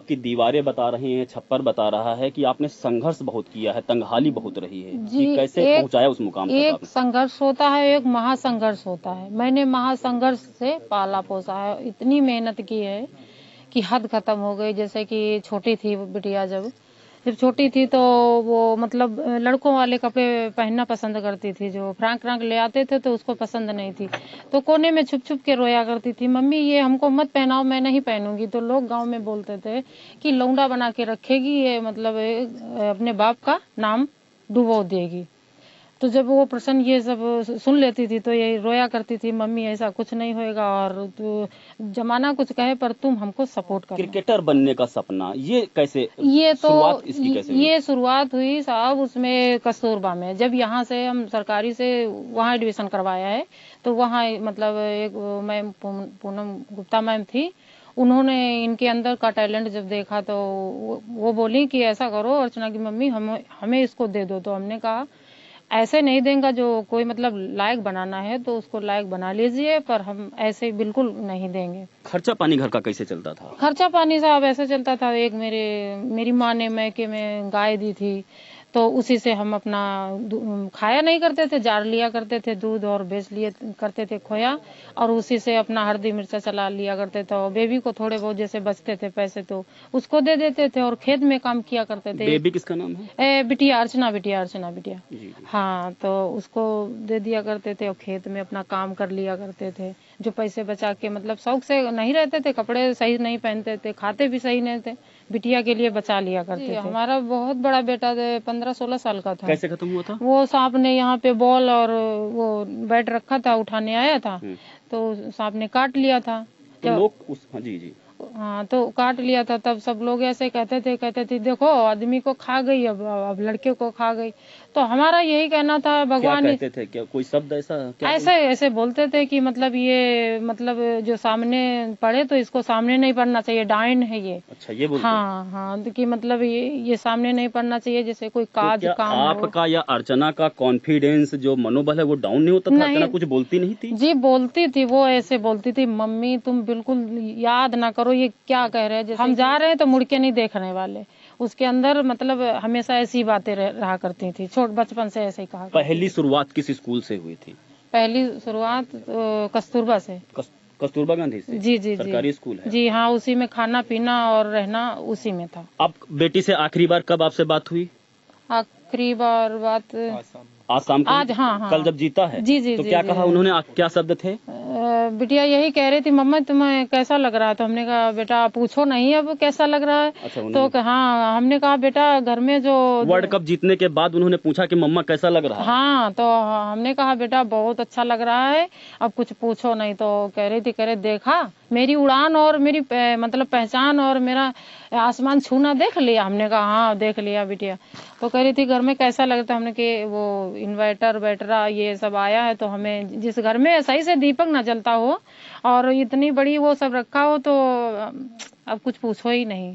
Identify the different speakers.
Speaker 1: आपकी दीवारें बता रही हैं, छप्पर बता रहा है कि आपने संघर्ष बहुत किया है, तंगहाली बहुत रही है
Speaker 2: जी।
Speaker 1: कि कैसे पहुंचाया उस मुकाम तक
Speaker 2: एक
Speaker 1: आपने?
Speaker 2: संघर्ष होता है, एक महासंघर्ष होता है। मैंने महासंघर्ष से पाला पोसा है, इतनी मेहनत की है कि हद खत्म हो गई। जैसे कि छोटी थी बिटिया, जब जब छोटी थी तो वो मतलब लड़कों वाले कपड़े पहनना पसंद करती थी। जो फ्राक फ्राक ले आते थे तो उसको पसंद नहीं थी, तो कोने में छुप छुप के रोया करती थी, मम्मी ये हमको मत पहनाओ, मैं नहीं पहनूंगी। तो लोग गांव में बोलते थे कि लौंडा बना के रखेगी ये, मतलब अपने बाप का नाम डुबो देगी। तो जब वो प्रश्न ये सब सुन लेती थी तो ये रोया करती थी, मम्मी ऐसा कुछ नहीं होएगा, और तो जमाना कुछ कहे पर तुम हमको सपोर्ट करना।
Speaker 1: क्रिकेटर बनने का सपना ये कैसे,
Speaker 2: ये तो
Speaker 1: शुरुआत इसकी कैसे हुई?
Speaker 2: ये शुरुआत हुई साहब उसमें कस्तूरबा में। जब यहाँ से हम सरकारी से वहाँ एडमिशन करवाया है, तो वहाँ मतलब एक मैम पूनम गुप्ता मैम थी, उन्होंने इनके अंदर का टैलेंट जब देखा तो वो बोली कि ऐसा करो अर्चना की मम्मी, हमें इसको दे दो। तो हमने कहा ऐसे नहीं देंगे, जो कोई मतलब लायक बनाना है तो उसको लायक बना लीजिए, पर हम ऐसे बिल्कुल नहीं देंगे।
Speaker 1: खर्चा पानी घर का कैसे चलता था?
Speaker 2: खर्चा पानी साहब ऐसे चलता था, एक मेरी माँ ने मैके में गाय दी थी, तो उसी से हम अपना खाया नहीं करते थे, जार लिया करते थे दूध, और बेच लिए करते थे खोया, और उसी से अपना हल्दी मिर्चा चला लिया करते थे। और बेबी को थोड़े बहुत जैसे बचते थे पैसे तो उसको दे देते थे, और खेत में काम किया करते थे।
Speaker 1: बेबी किसका नाम है?
Speaker 2: बिटिया, अर्चना बिटिया, अर्चना बिटिया।
Speaker 1: जी जी।
Speaker 2: हाँ, तो उसको दे दिया करते थे और खेत में अपना काम कर लिया करते थे। जो पैसे बचा के मतलब शौक से नहीं रहते थे, कपड़े सही नहीं पहनते थे, खाते भी सही नहीं थे, बिटिया के लिए बचा लिया करते थे। हमारा बहुत बड़ा बेटा 15-16 साल का था।
Speaker 1: कैसे खत्म हुआ था?
Speaker 2: वो सांप ने यहाँ पे बॉल और वो बैट रखा था, उठाने आया था, तो सांप ने काट लिया था।
Speaker 1: तो लोग उस, हाँ जी जी,
Speaker 2: हाँ, तो काट लिया था। तब सब लोग ऐसे कहते थे देखो आदमी को खा गई, अब लड़के को खा गई। तो हमारा यही कहना था,
Speaker 1: क्या
Speaker 2: भगवान
Speaker 1: कहते थे? क्या कोई शब्द ऐसा क्या
Speaker 2: ऐसे ऐसे बोलते थे कि मतलब ये मतलब जो सामने पड़े तो इसको सामने नहीं पड़ना चाहिए, डायन है ये।
Speaker 1: अच्छा, ये बोलते?
Speaker 2: हाँ हाँ, तो कि मतलब ये सामने नहीं पड़ना चाहिए, जैसे कोई
Speaker 1: तो
Speaker 2: काज
Speaker 1: क्या
Speaker 2: काम हो।
Speaker 1: आपका या अर्चना का कॉन्फिडेंस जो मनोबल है वो डाउन नहीं होता था? अर्चना
Speaker 2: नहीं
Speaker 1: कुछ बोलती नहीं थी?
Speaker 2: जी, बोलती थी, वो ऐसे बोलती थी, मम्मी तुम बिल्कुल याद ना करो ये क्या कह रहे हैं, जैसे हम जा रहे हैं तो मुड़ के नहीं देखने वाले। उसके अंदर मतलब हमेशा ऐसी बातें रहा करती थी, छोट बचपन से ऐसे ही कहा करती
Speaker 1: पहली
Speaker 2: थी।
Speaker 1: शुरुआत किस स्कूल से हुई थी?
Speaker 2: पहली शुरुआत कस्तूरबा से।
Speaker 1: कस्तूरबा गांधी से?
Speaker 2: जी जी जी
Speaker 1: सरकारी स्कूल है?
Speaker 2: जी हाँ, उसी में खाना पीना और रहना उसी में था।
Speaker 1: अब बेटी से आखिरी बार कब आपसे बात हुई?
Speaker 2: आखिरी बार बात
Speaker 1: आज शाम को?
Speaker 2: आज, हाँ हाँ।
Speaker 1: कल जब जीता है?
Speaker 2: जी जी
Speaker 1: तो
Speaker 2: जी
Speaker 1: क्या
Speaker 2: जी,
Speaker 1: कहा उन्होंने? क्या शब्द थे?
Speaker 2: बिटिया यही कह रही थी, मम्मा तुम्हें कैसा लग रहा है? तो हमने कहा बेटा पूछो नहीं अब कैसा लग रहा है।
Speaker 1: अच्छा,
Speaker 2: तो हाँ, हमने कहा बेटा घर में जो
Speaker 1: वर्ल्ड कप जीतने के बाद उन्होंने पूछा कि मम्मा कैसा लग रहा है?
Speaker 2: हाँ, तो हमने कहा बेटा बहुत अच्छा लग रहा है, अब कुछ पूछो नहीं। तो कह रही थी, कह रहे देखा मेरी उड़ान और मेरी मतलब पहचान और मेरा आसमान छूना देख लिया? हमने कहा हाँ देख लिया बिटिया। तो कह रही थी घर में कैसा लगता है? हमने कि वो इन्वर्टर बैटरा ये सब आया है, तो हमें जिस घर में सही से दीपक न जलता हो और इतनी बड़ी वो सब रखा हो, तो अब कुछ पूछो ही नहीं।